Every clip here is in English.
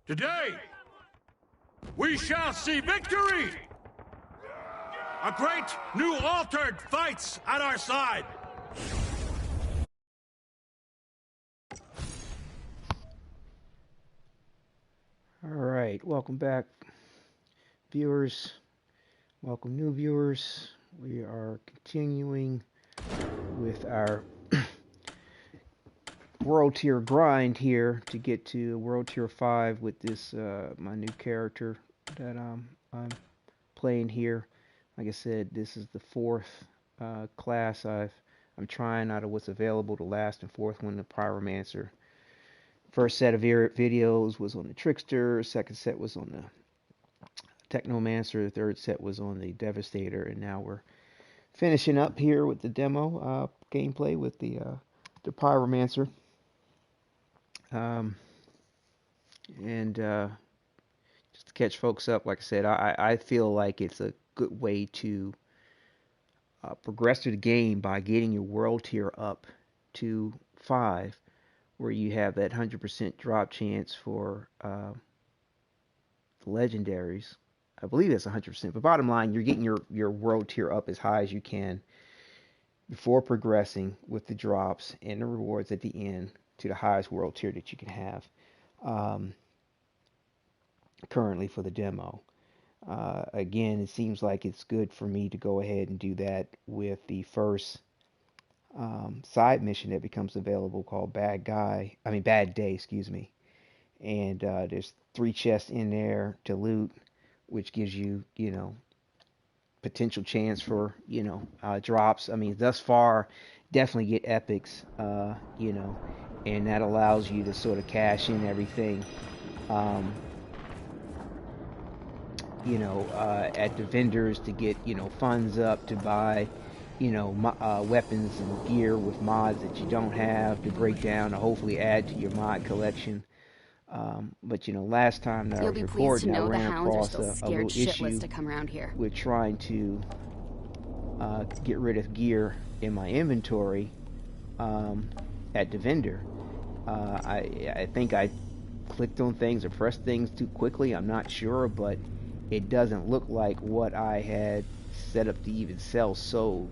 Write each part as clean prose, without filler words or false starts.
Today, we shall see victory! A great new altered fights at our side! Alright, welcome back, viewers. Welcome, new viewers. We are continuing with our world tier grind here to get to world tier 5 with this my new character that I'm playing here. Like I said, this is the fourth class I'm trying out of what's available. The last and fourth one, the Pyromancer. First set of videos was on the Trickster. Second set was on the Technomancer. The third set was on the Devastator, and now we're finishing up here with the demo gameplay with the Pyromancer. Just to catch folks up, like I said, I feel like it's a good way to progress through the game by getting your world tier up to 5, where you have that 100% drop chance for legendaries. I believe that's 100%, but bottom line, you're getting your world tier up as high as you can before progressing with the drops and the rewards at the end to the highest world tier that you can have currently for the demo. Again, it seems like it's good for me to go ahead and do that with the first side mission that becomes available called Bad Day, excuse me. And there's 3 chests in there to loot, which gives you, potential chance for, drops. I mean, thus far, definitely get epics, and that allows you to sort of cash in everything, at the vendors to get, funds up to buy, weapons and gear with mods that you don't have to break down to hopefully add to your mod collection. But last time that I was recording, I ran across a little issue to come around here. with trying to get rid of gear in my inventory at the vendor. I think I clicked on things or pressed things too quickly. I'm not sure, but it doesn't look like what I had set up to even sell sold,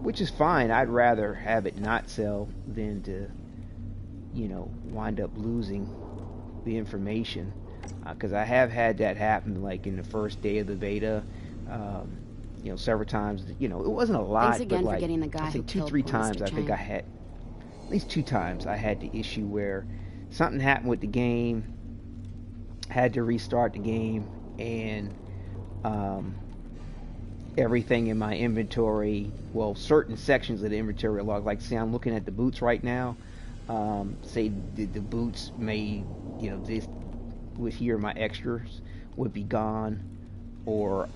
which is fine. I'd rather have it not sell than to wind up losing the information, because I have had that happen, like in the first day of the beta, several times. It wasn't a lot. Thanks again but for getting the guy I think who 2-3 killed times. Mr. I think Chang. I had at least 2 times I had the issue where something happened with the game, had to restart the game, and everything in my inventory, well, certain sections of the inventory are logged. Like, say I'm looking at the boots right now. Say the boots may, this with here my extras would be gone, or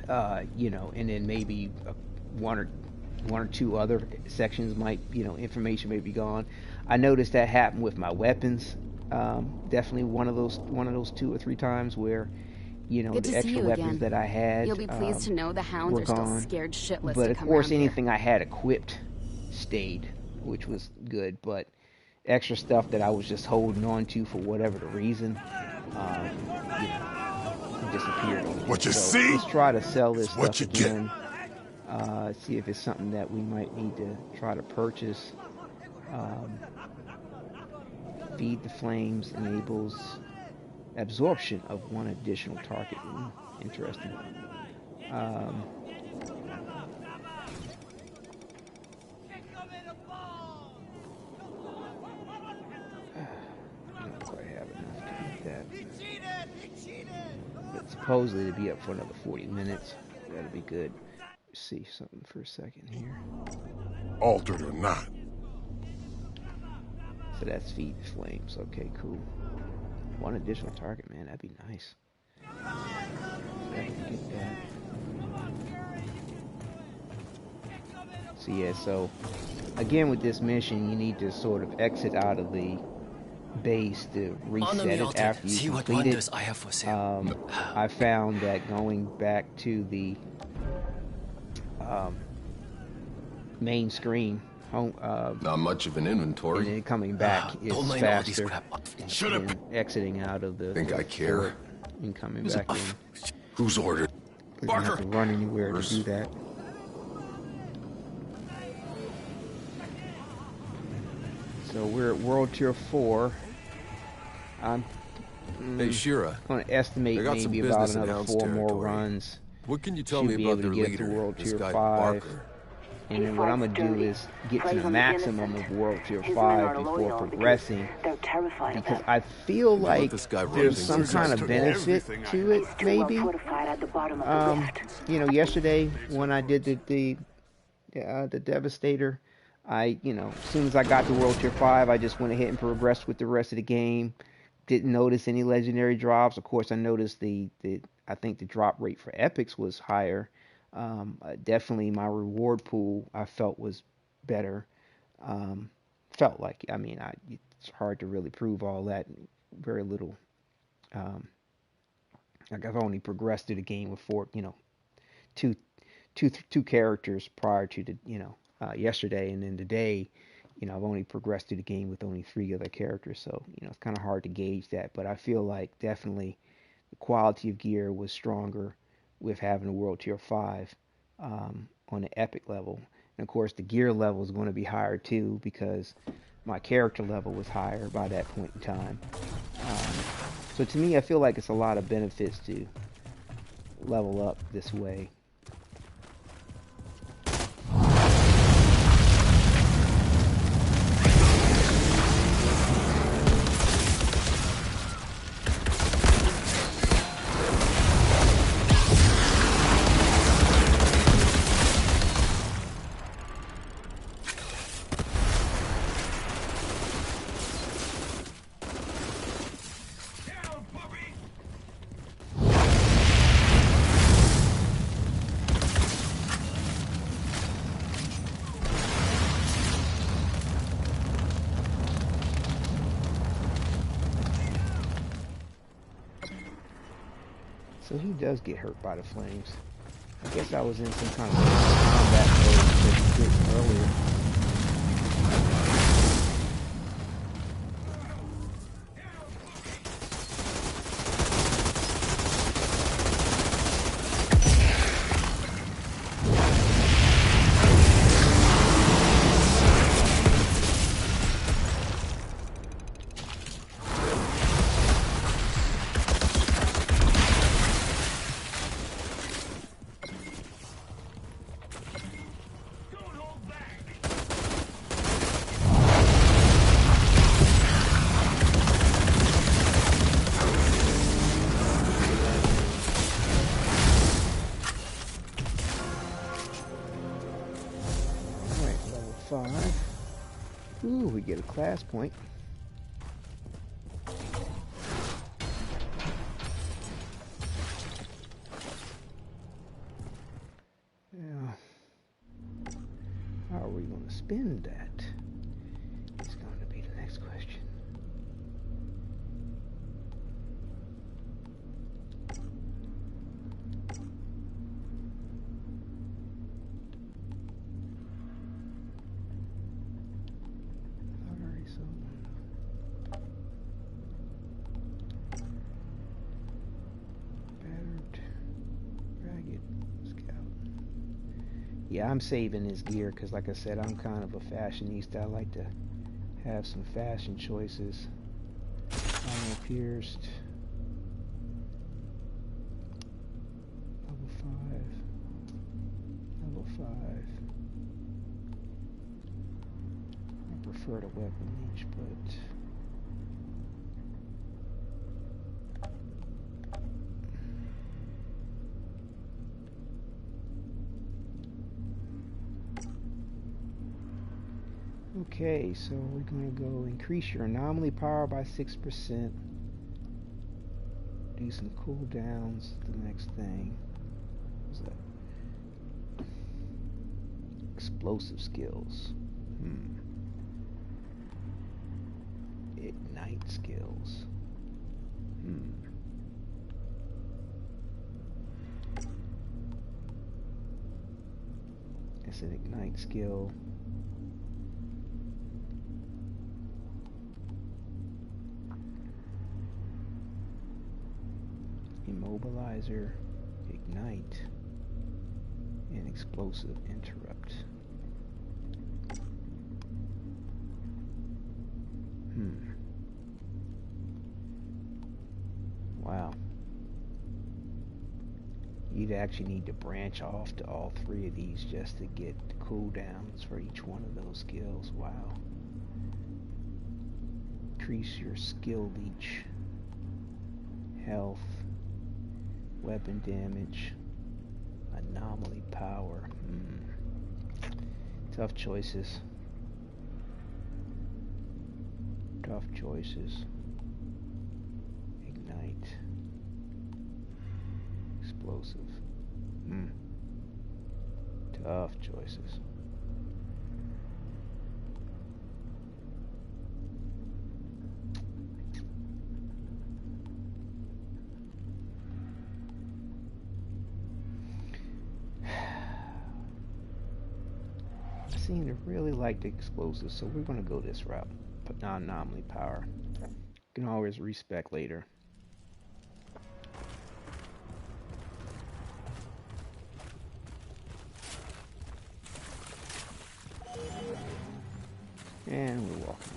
and then maybe one or two other sections might, information may be gone. I noticed that happened with my weapons. Definitely one of those 2 or 3 times where, the extra weapons that I had, You'll be pleased to know the hounds were are still gone. scared shitless But to of come course, around here. anything I had equipped stayed, which was good. But extra stuff that I was just holding on to for whatever the reason, disappeared. What you so see? Let's try to sell this What stuff you again. See if it's something that we might need to try to purchase. Feed the flames enables absorption of 1 additional target. Interesting. I don't quite have enough to eat that. But supposedly to be up for another 40 minutes. That'll be good. Let's see something for a second here. Altered or not. So that's feed the flames. Okay, cool. 1 additional target, man. That'd be nice. So I can get that. So yeah, so again with this mission, you need to sort of exit out of the base to reset it after you complete it. I found that going back to the main screen home, Not much of an inventory. and then coming back is Don't mind all these faster crap. Should have. than exiting out of the Think I care? fort and coming back in. Who's ordered? We don't have to run anywhere to do that. So we're at World Tier 4. I'm Hey, Shira. going to estimate I got some maybe about business in another Hound's 4 more territory. runs. What can you tell Should me be about able to their get leader, to World this Tier guy 5. Barker? And then what I'm going to do is get to the maximum of World Tier 5 before progressing. Because I feel like this guy there's running some kind of benefit to it, maybe. You know, yesterday when I did the Devastator, as soon as I got to World Tier 5, I just went ahead and progressed with the rest of the game. Didn't notice any legendary drops. Of course, I noticed I think the drop rate for epics was higher. Definitely my reward pool I felt was better. Felt like, it's hard to really prove all that. Very little. Like I've only progressed through the game with two characters prior to yesterday, and then today, I've only progressed through the game with only 3 other characters. So it's kind of hard to gauge that. But I feel like definitely the quality of gear was stronger with having a World Tier 5 on the epic level. And of course the gear level is going to be higher too, because my character level was higher by that point in time. So to me, I feel like it's a lot of benefits to level up this way. So he does get hurt by the flames. I guess I was in some kind of combat mode earlier. Ooh, we get a class point. Now, how are we going to spend that? It's going to be the next question. Yeah, I'm saving his gear because, like I said, I'm kind of a fashionista. I like to have some fashion choices. Armor pierced. Level 5. Level 5. I prefer the weapon leech, but... Okay, so we're going to go increase your anomaly power by 6%. Do some cooldowns. The next thing. What's that? Explosive skills. Ignite skills. It's an ignite skill. immobilizer, ignite, and explosive interrupt. Wow. You'd actually need to branch off to all three of these just to get cooldowns for each one of those skills. Wow. Increase your skill leech, health, weapon damage, anomaly power. Tough choices. Tough choices. Ignite. Explosive. Tough choices. I seem to really like the explosives, so we're going to go this route. But non-anomaly power. You can always respec later. And we're walking.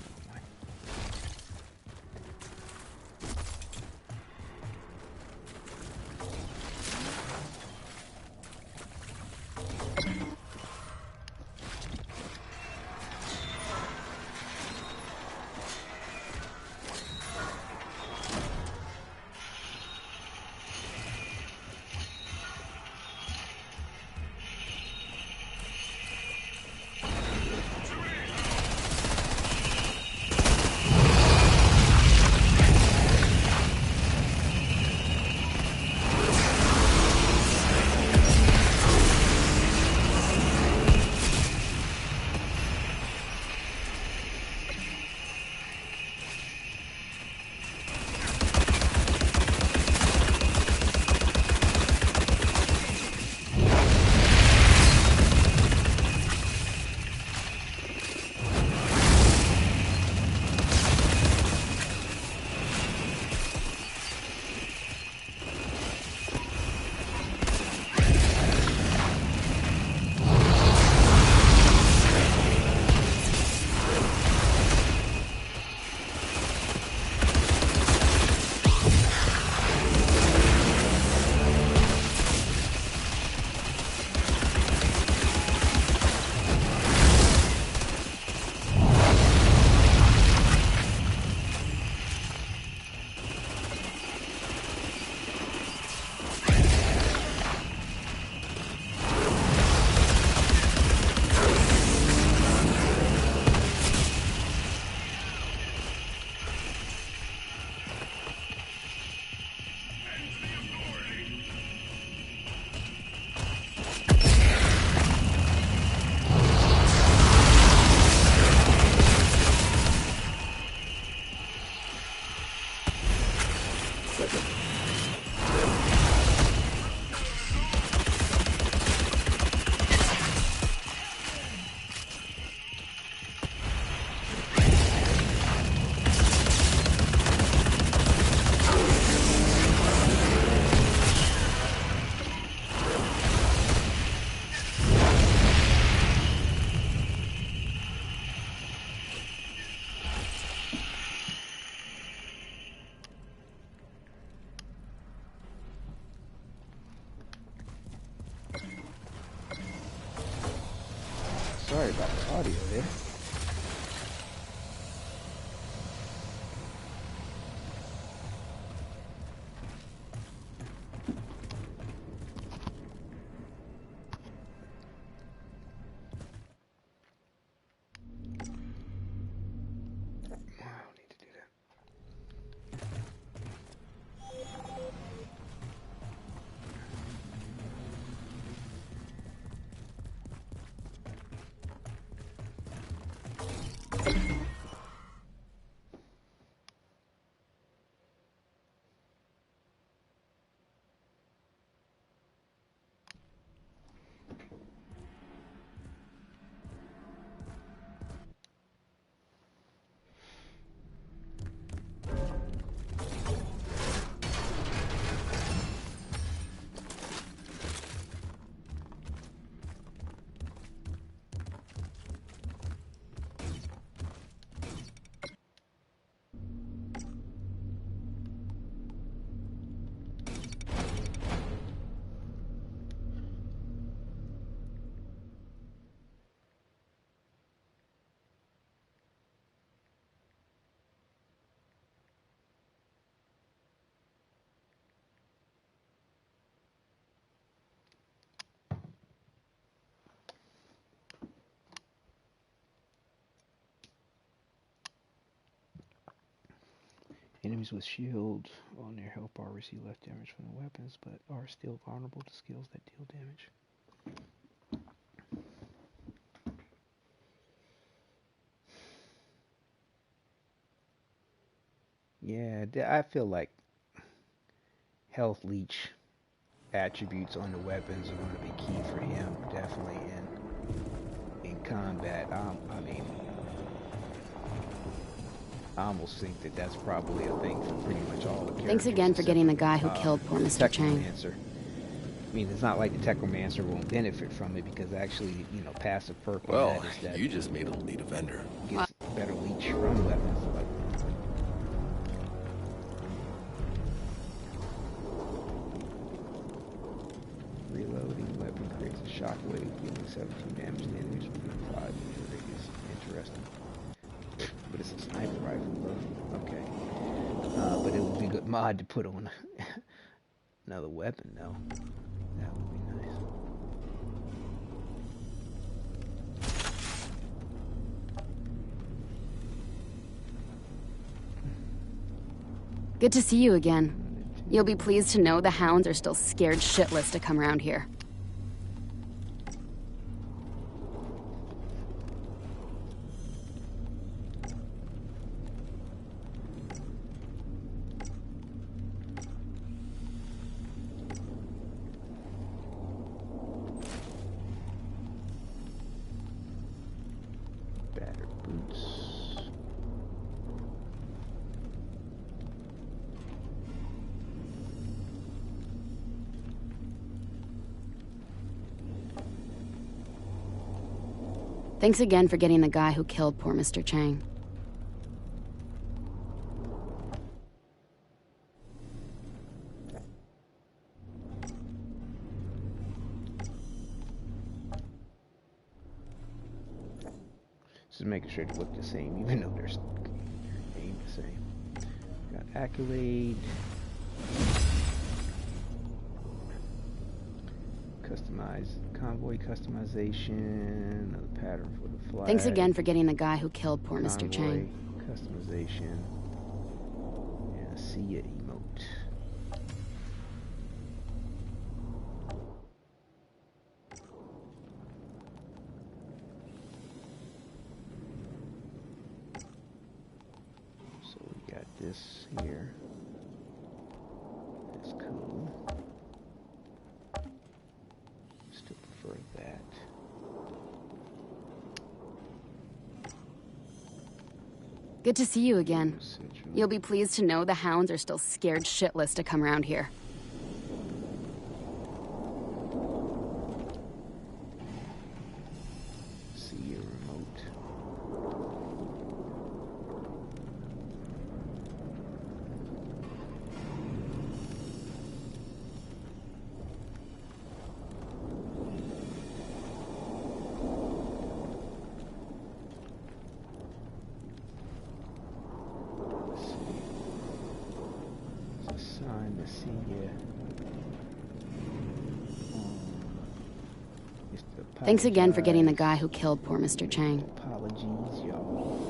Sorry about the audio there. Enemies with shield on their health bar receive less damage from the weapons, but are still vulnerable to skills that deal damage. Yeah, I feel like health leech attributes on the weapons are going to be key for him, definitely in combat. I mean, I almost think that that's probably a thing for pretty much all the characters. Thanks again for getting the guy who killed poor Mr. Chang. Technomancer. I mean, it's not like the Technomancer won't benefit from it because actually, you know, passive perk on Well, that is that you just made a lead a vendor. gets better leech from weapons. Like, reloading weapon creates a shockwave, dealing 17 damage to enemies within 5 meter radius. Interesting. But it's a sniper rifle, though. Okay. But it would be a good mod to put on another weapon, though. That would be nice. Good to see you again. You'll be pleased to know the hounds are still scared shitless to come around here. Battered boots. Thanks again for getting the guy who killed poor Mr. Chang. Just making sure they look the same, even though they're aimed the same. Got accolade. Customize convoy customization. Another pattern for the flag. Thanks again for getting the guy who killed poor Mr. Convoy Chang. customization. And a see ya emote. So we got this here. That's cool. Still prefer that. Good to see you again. Central. You'll be pleased to know the hounds are still scared shitless to come around here. See your remote. Let's see. It's a sign to see ya. Mr. Thanks again for getting the Apologize. guy who killed poor Mr. Chang. Apologies, y'all.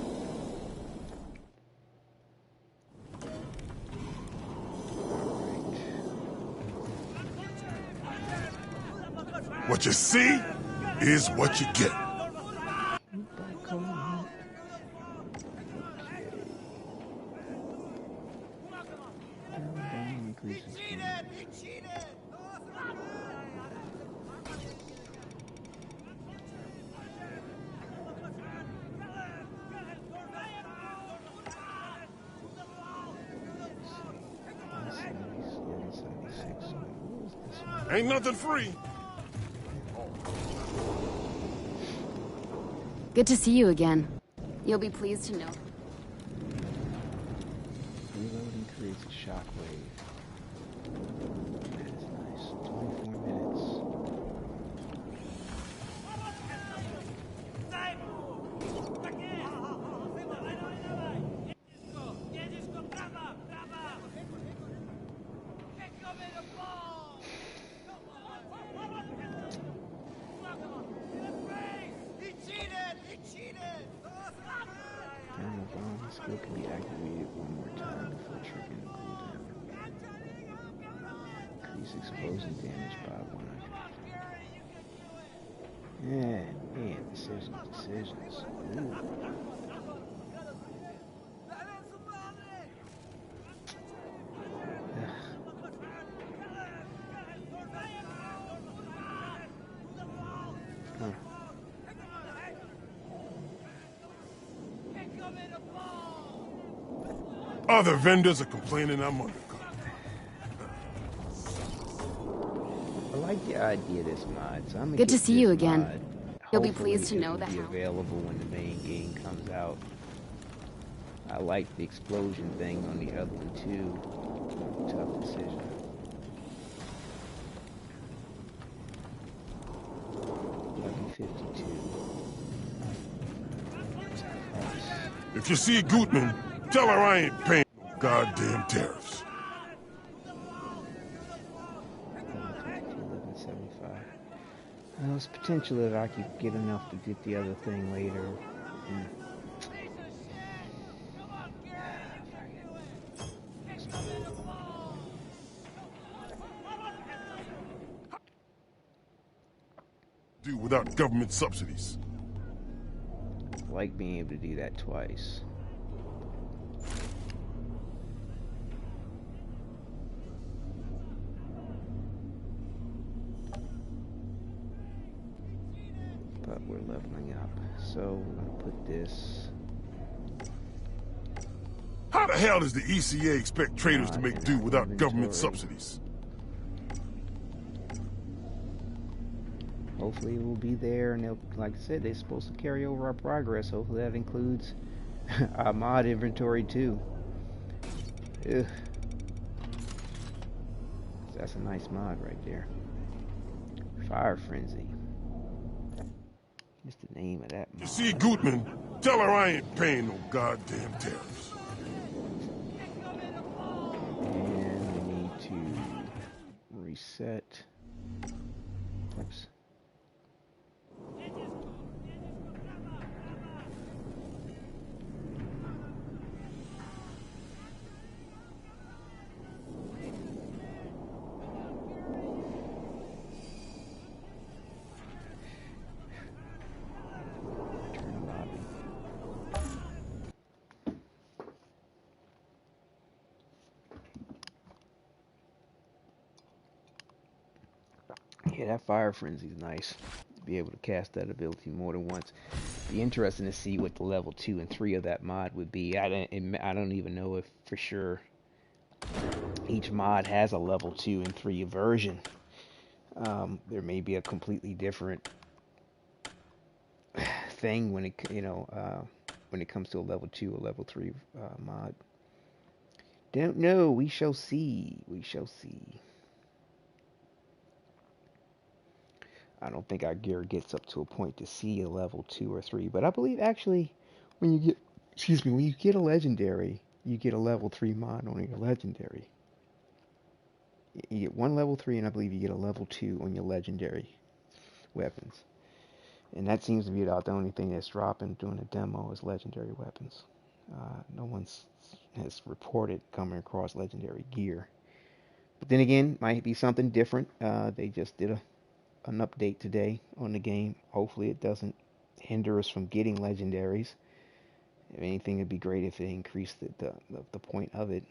What you see is what you get. Ain't nothing free. Good to see you again. You'll be pleased to know. Reloading creates a shockwave. That is nice. 24 minutes. Thermal Skill can be activated one more time before triggering the cooldown. Increase explosion damage by 100. Yeah, man, decisions. Ooh. Other vendors are complaining I'm undercover. I like the idea of this mod, so I'm gonna Good to get see you this again. mod. You'll be Hopefully pleased to know it that will be available when the main game comes out. I like the explosion thing on the other one too. Tough decision. Lucky 52. If you see Gutman, tell her I ain't paying no goddamn tariffs. 1175. There's potential that I could get enough to get the other thing later. Do without government subsidies. I like being able to do that twice. But we're leveling up, so we're gonna put this. How the hell does the ECA expect traders to make do without government subsidies? Hopefully we'll be there, and they'll, like I said, they're supposed to carry over our progress. Hopefully that includes our mod inventory too. Ugh. That's a nice mod right there. Fire Frenzy. What's the name of that mod? You see Gutman, tell her I ain't paying no goddamn tariffs. And we need to reset. Oops. Yeah, that Fire Frenzy is nice. Be able to cast that ability more than once. Be interesting to see what the level 2 and 3 of that mod would be. I don't even know if for sure each mod has a level 2 and 3 version. There may be a completely different thing when it when it comes to a level 2 or level 3 mod. Don't know. We shall see. We shall see. I don't think our gear gets up to a point to see a level 2 or 3, but I believe actually when you get, when you get a legendary, you get a level 3 mod on your legendary. You get one level 3, and I believe you get a level 2 on your legendary weapons. And that seems to be about the only thing that's dropping during the demo is legendary weapons. No one has reported coming across legendary gear. But then again, might be something different. They just did an update today on the game. Hopefully it doesn't hinder us from getting legendaries. If anything, it'd be great if they increased the point of it.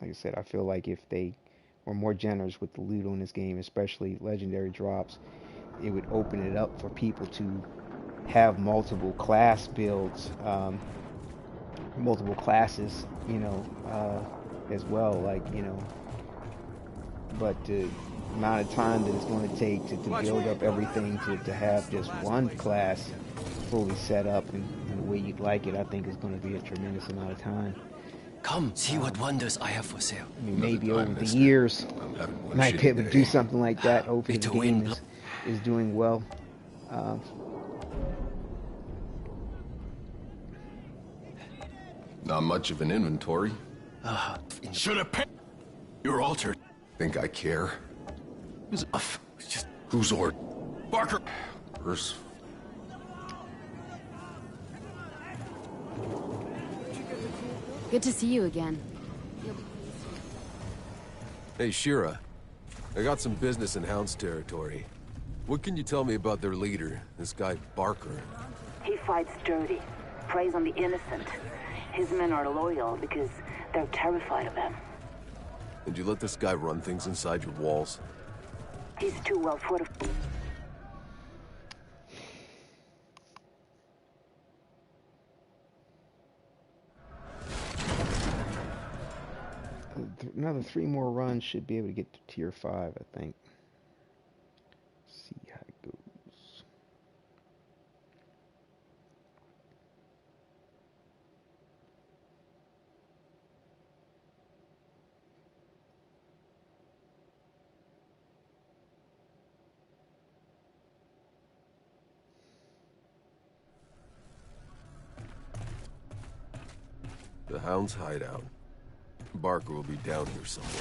Like I said, I feel like if they were more generous with the loot on this game, especially legendary drops, it would open it up for people to have multiple class builds, multiple classes, as well, but the amount of time that it's going to take to build up everything to have just one class fully set up and the way you'd like it, I think is going to be a tremendous amount of time. Come, see what wonders I have for sale. I mean, maybe over the years, might be able to do something like that. Hopefully the game is doing well. Not much of an inventory. Should have paid. You're altered. Think I care? It's just Whose order? Barker. Hers. Good to see you again. Hey, Shira. I got some business in Hound's territory. What can you tell me about their leader, this guy Barker? He fights dirty, preys on the innocent. His men are loyal because they're terrified of him. Did you let this guy run things inside your walls? He's too well fortified. Another 3 more runs should be able to get to tier 5, I think. See how it goes. The Hound's hideout. Barker will be down here somewhere.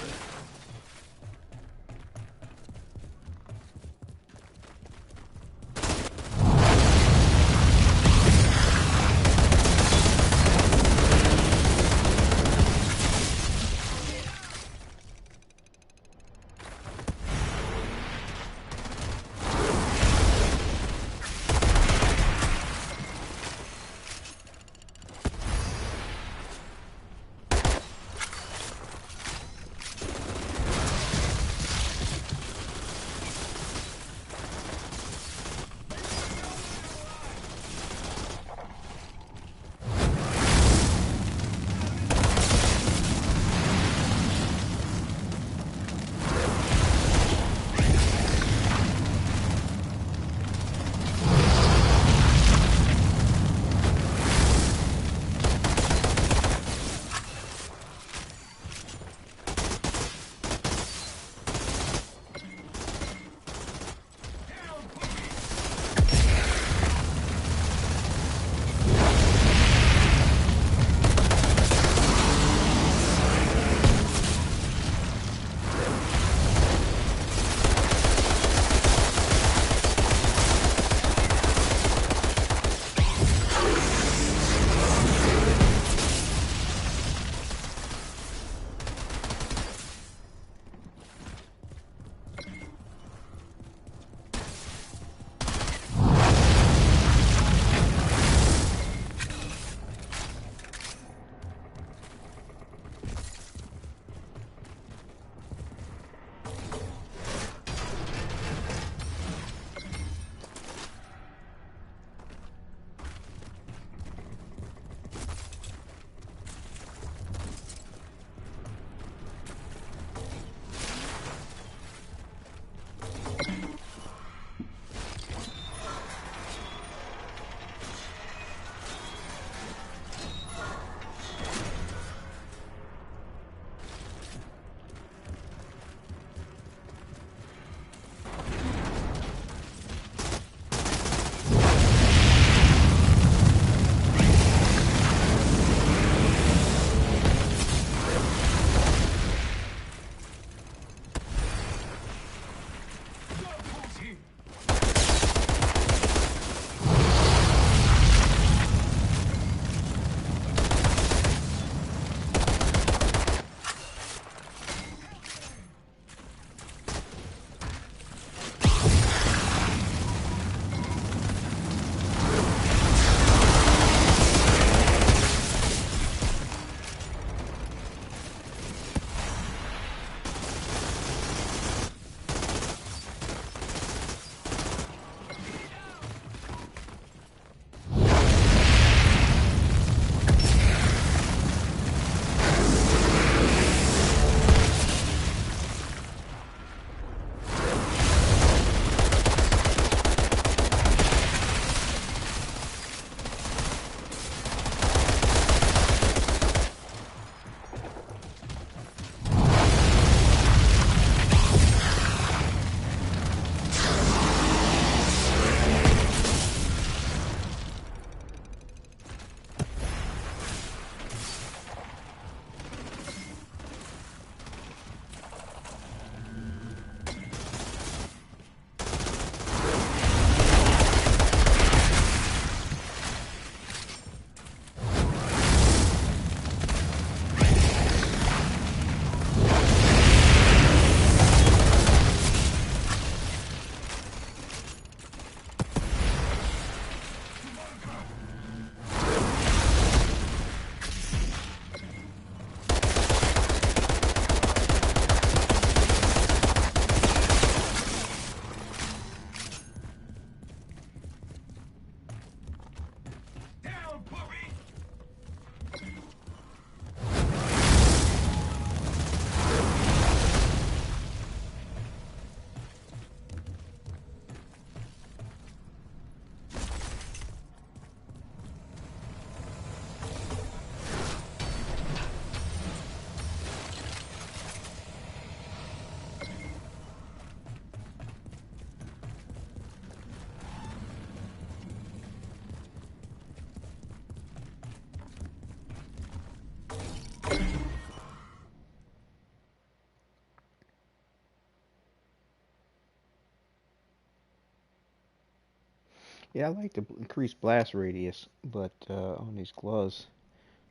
Yeah, I like the increased blast radius, but on these gloves.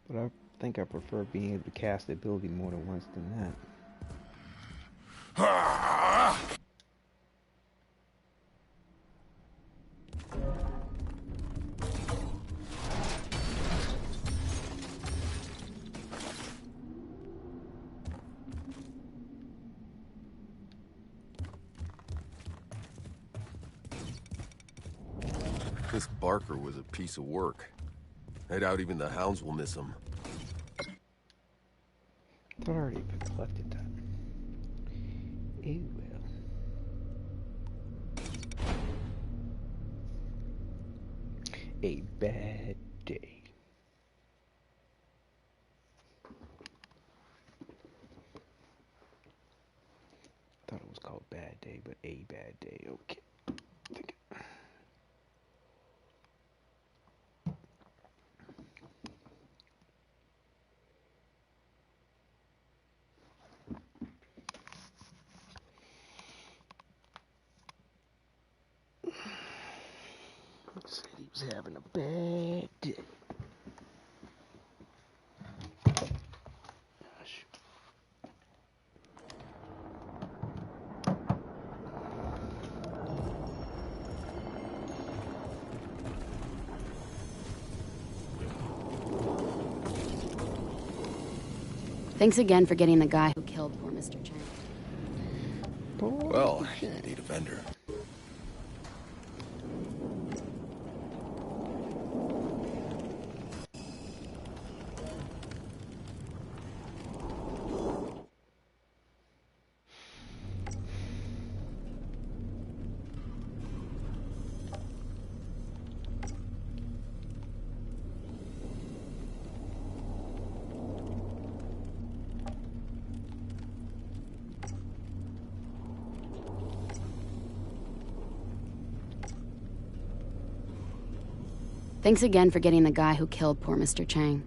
But I think I prefer being able to cast the ability more than once than that. This Barker was a piece of work. I doubt even the hounds will miss him. I thought I already collected that. Oh well. A bad day. Thought it was called Bad Day, but A Bad Day. Okay. Said he was having a bad day. Gosh. Thanks again for getting the guy who killed poor Mr. Chang. Well, you need a vendor. Thanks again for getting the guy who killed poor Mr. Chang.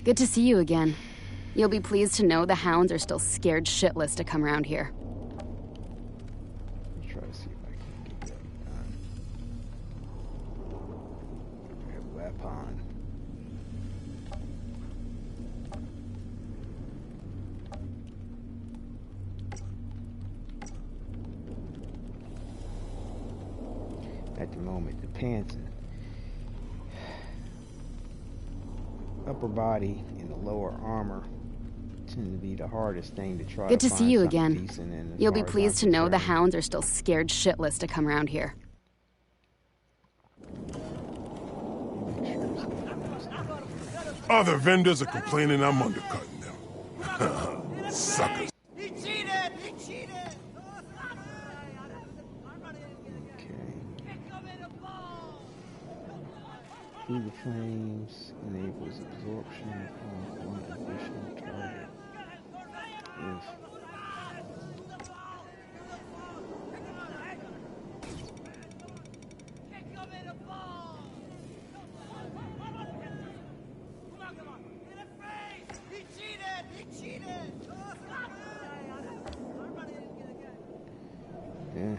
Good to see you again. You'll be pleased to know the hounds are still scared shitless to come around here. Try to see if I can get that done. Weapon. At the moment, the pants and upper body and the lower armor tend to be the hardest thing to try. Good to see you again. In, You'll be pleased to know the hounds are still scared shitless to come around here. Other vendors are complaining I'm undercutting them. Suckers. He cheated! He cheated! Through the flames enables absorption of one additional target. If yeah.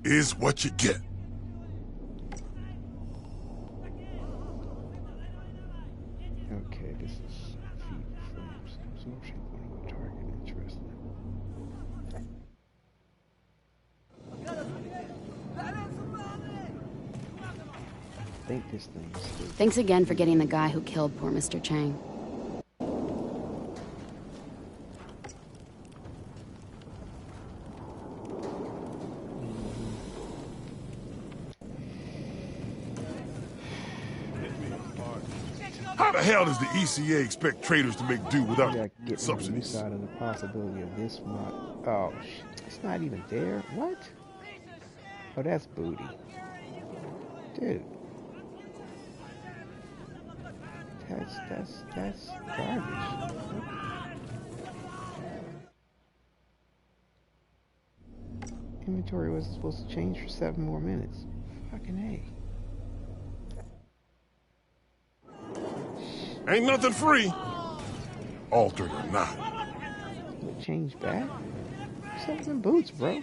Is what you get. Okay, this is feed flames. Absorption of one target. Interesting. I think this thing is still... Thanks again for getting the guy who killed poor Mr. Chang. the hell does the ECA expect traders to make do without Yeah, get me subsidies? out of the possibility of this mod. Oh, it's not even there. What? Oh, that's booty, dude. That's garbage. Inventory was supposed to change for 7 more minutes. Fucking A. Ain't nothing free. Altered or not. Will it change back? What's up with them boots, bro?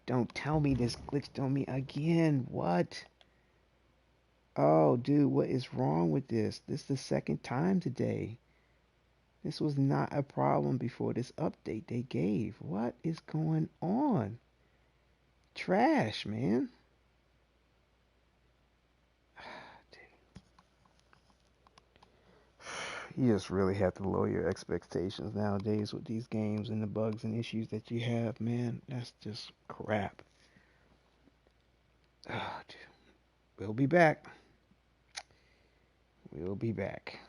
Don't tell me this glitched on me again. What? Oh, dude, what is wrong with this? This is the second time today. This was not a problem before this update they gave. What is going on? Trash, man. You just really have to lower your expectations nowadays with these games and the bugs and issues that you have, man. That's just crap. Oh, dude. We'll be back. We'll be back.